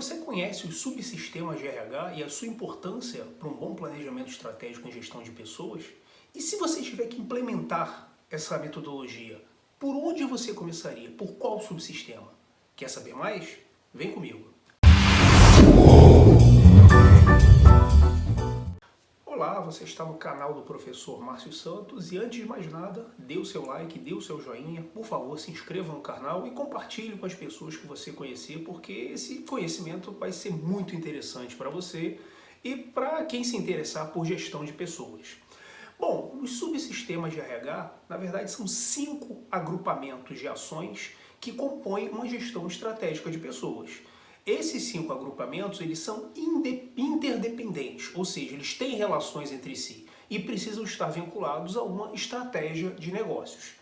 Você conhece os subsistemas de RH e a sua importância para um bom planejamento estratégico em gestão de pessoas? E se você tiver que implementar essa metodologia, por onde você começaria? Por qual subsistema? Quer saber mais? Vem comigo! Olá, você está no canal do Professor Márcio Santos e antes de mais nada, dê o seu like, dê o seu joinha, por favor, se inscreva no canal e compartilhe com as pessoas que você conhecer, porque esse conhecimento vai ser muito interessante para você e para quem se interessar por gestão de pessoas. Bom, os subsistemas de RH, na verdade, são 5 agrupamentos de ações que compõem uma gestão estratégica de pessoas. Esses 5 agrupamentos, eles são interdependentes, ou seja, eles têm relações entre si e precisam estar vinculados a uma estratégia de negócios.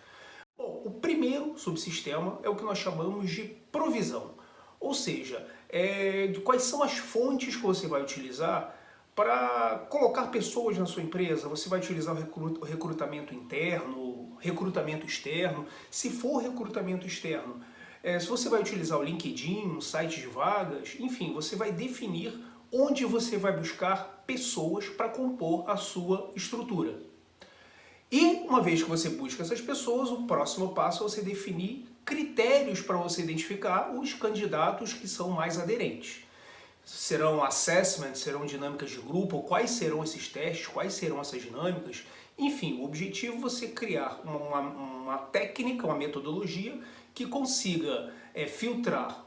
Bom, o primeiro subsistema é o que nós chamamos de provisão, ou seja, quais são as fontes que você vai utilizar para colocar pessoas na sua empresa. Você vai utilizar o recrutamento interno, recrutamento externo. Se for recrutamento externo, se você vai utilizar o LinkedIn, um site de vagas, enfim, você vai definir onde você vai buscar pessoas para compor a sua estrutura. E uma vez que você busca essas pessoas, o próximo passo é você definir critérios para você identificar os candidatos que são mais aderentes. Serão assessments, serão dinâmicas de grupo, quais serão esses testes, quais serão essas dinâmicas. Enfim, o objetivo é você criar uma técnica, uma metodologia que consiga filtrar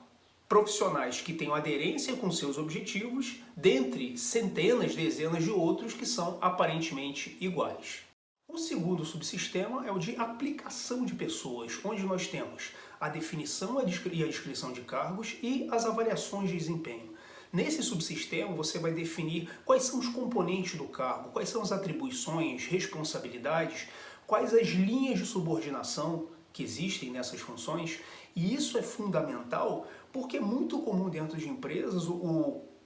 profissionais que tenham aderência com seus objetivos, dentre centenas, dezenas de outros que são aparentemente iguais. O segundo subsistema é o de aplicação de pessoas, onde nós temos a definição e a descrição de cargos e as avaliações de desempenho. Nesse subsistema, você vai definir quais são os componentes do cargo, quais são as atribuições, responsabilidades, quais as linhas de subordinação que existem nessas funções. E isso é fundamental porque é muito comum dentro de empresas,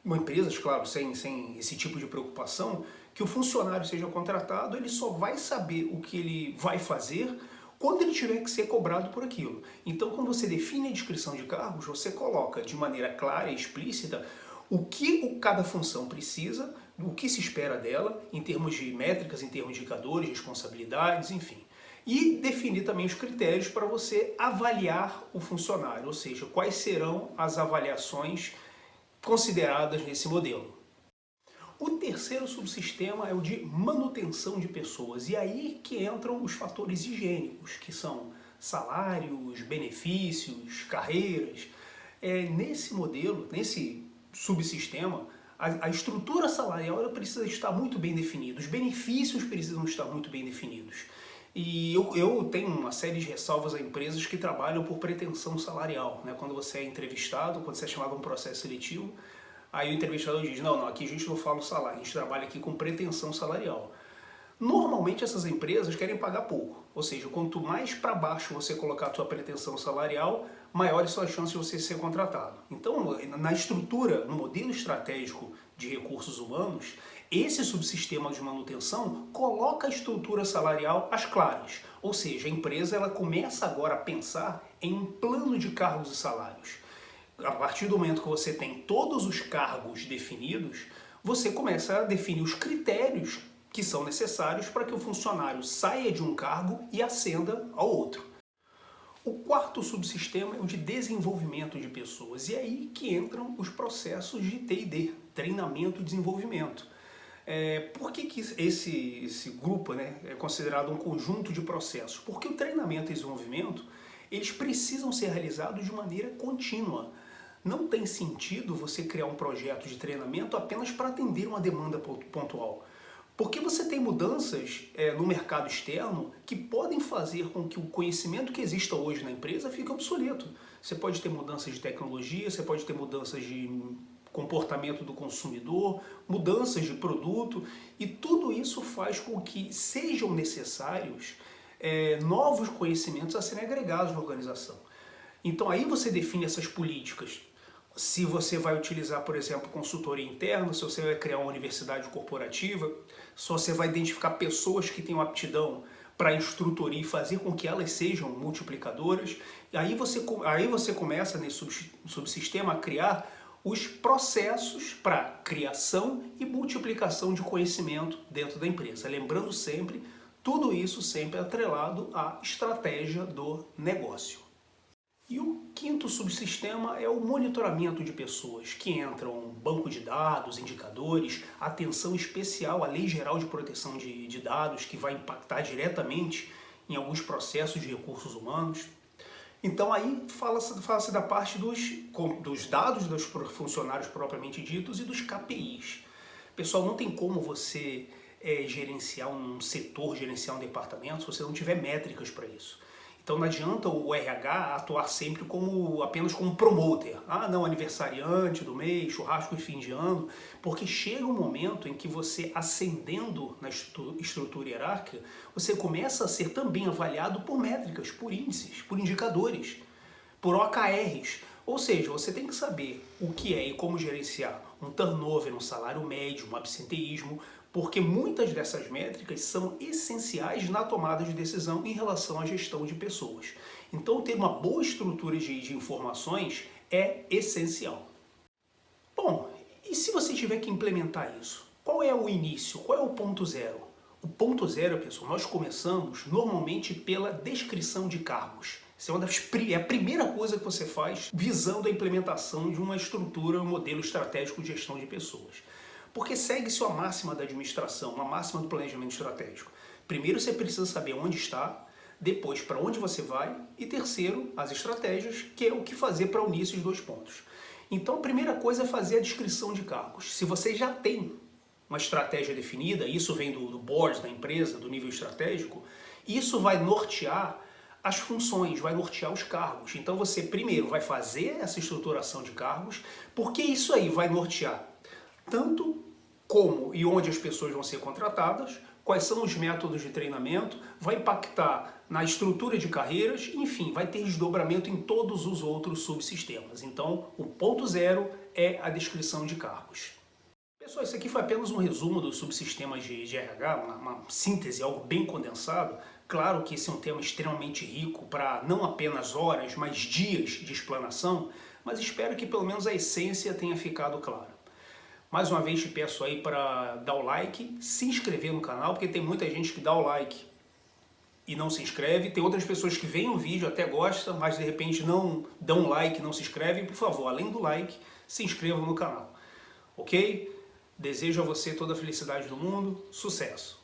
empresas, claro, sem esse tipo de preocupação, que o funcionário seja contratado, ele só vai saber o que ele vai fazer quando ele tiver que ser cobrado por aquilo. Então, quando você define a descrição de cargos, você coloca de maneira clara e explícita o que cada função precisa, o que se espera dela, em termos de métricas, em termos de indicadores, responsabilidades, enfim. E definir também os critérios para você avaliar o funcionário, ou seja, quais serão as avaliações consideradas nesse modelo. O terceiro subsistema é o de manutenção de pessoas, e aí que entram os fatores higiênicos, que são salários, benefícios, carreiras. Nesse modelo, nesse subsistema, a estrutura salarial ela precisa estar muito bem definida, os benefícios precisam estar muito bem definidos. E eu tenho uma série de ressalvas a empresas que trabalham por pretensão salarial, né? Quando você é entrevistado, quando você é chamado a um processo seletivo, aí o entrevistador diz, não, aqui a gente não fala o salário, a gente trabalha aqui com pretensão salarial. Normalmente essas empresas querem pagar pouco, ou seja, quanto mais para baixo você colocar a sua pretensão salarial, maiores são as chances de você ser contratado. Então, na estrutura, no modelo estratégico de recursos humanos, esse subsistema de manutenção coloca a estrutura salarial às claras, ou seja, a empresa ela começa agora a pensar em um plano de cargos e salários. A partir do momento que você tem todos os cargos definidos, você começa a definir os critérios que são necessários para que o funcionário saia de um cargo e ascenda ao outro. O quarto subsistema é o de desenvolvimento de pessoas, e é aí que entram os processos de T&D, treinamento e desenvolvimento. Por que esse grupo, é considerado um conjunto de processos? Porque o treinamento e desenvolvimento, eles precisam ser realizados de maneira contínua. Não tem sentido você criar um projeto de treinamento apenas para atender uma demanda pontual. Porque você tem mudanças no mercado externo que podem fazer com que o conhecimento que exista hoje na empresa fique obsoleto. Você pode ter mudanças de tecnologia, você pode ter mudanças de comportamento do consumidor, mudanças de produto, e tudo isso faz com que sejam necessários novos conhecimentos a serem agregados na organização. Então aí você define essas políticas. Se você vai utilizar, por exemplo, consultoria interna, se você vai criar uma universidade corporativa, se você vai identificar pessoas que tenham aptidão para instrutoria e fazer com que elas sejam multiplicadoras, aí você começa nesse subsistema a criar os processos para criação e multiplicação de conhecimento dentro da empresa. Lembrando sempre, tudo isso sempre atrelado à estratégia do negócio. E o quinto subsistema é o monitoramento de pessoas, que entram banco de dados, indicadores, atenção especial à Lei Geral de Proteção de Dados, que vai impactar diretamente em alguns processos de recursos humanos. Então aí fala-se da parte dos dados dos funcionários propriamente ditos e dos KPIs. Pessoal, não tem como você gerenciar um setor, gerenciar um departamento, se você não tiver métricas para isso. Então não adianta o RH atuar sempre apenas como promoter. Ah, não, aniversariante do mês, churrasco de fim de ano, porque chega um momento em que você, ascendendo na estrutura hierárquica, você começa a ser também avaliado por métricas, por índices, por indicadores, por OKRs. Ou seja, você tem que saber o que é e como gerenciar um turnover, um salário médio, um absenteísmo, porque muitas dessas métricas são essenciais na tomada de decisão em relação à gestão de pessoas. Então, ter uma boa estrutura de informações é essencial. Bom, e se você tiver que implementar isso? Qual é o início? Qual é o ponto zero? O ponto zero, pessoal, nós começamos normalmente pela descrição de cargos. Isso é a primeira coisa que você faz visando a implementação de uma estrutura, um modelo estratégico de gestão de pessoas. Porque segue-se a máxima da administração, uma máxima do planejamento estratégico. Primeiro você precisa saber onde está, depois para onde você vai e terceiro, as estratégias, que é o que fazer para unir esses dois pontos. Então a primeira coisa é fazer a descrição de cargos. Se você já tem uma estratégia definida, isso vem do board da empresa, do nível estratégico, isso vai nortear as funções, vai nortear os cargos. Então você primeiro vai fazer essa estruturação de cargos, porque isso aí vai nortear tanto como e onde as pessoas vão ser contratadas, quais são os métodos de treinamento, vai impactar na estrutura de carreiras, enfim, vai ter desdobramento em todos os outros subsistemas. Então, o ponto zero é a descrição de cargos. Pessoal, isso aqui foi apenas um resumo dos subsistemas de RH, uma síntese, algo bem condensado. Claro que esse é um tema extremamente rico para não apenas horas, mas dias de explanação, mas espero que pelo menos a essência tenha ficado clara. Mais uma vez te peço aí para dar o like, se inscrever no canal, porque tem muita gente que dá o like e não se inscreve. Tem outras pessoas que veem o vídeo, até gostam, mas de repente não dão like, não se inscrevem. Por favor, além do like, se inscrevam no canal. Ok? Desejo a você toda a felicidade do mundo. Sucesso!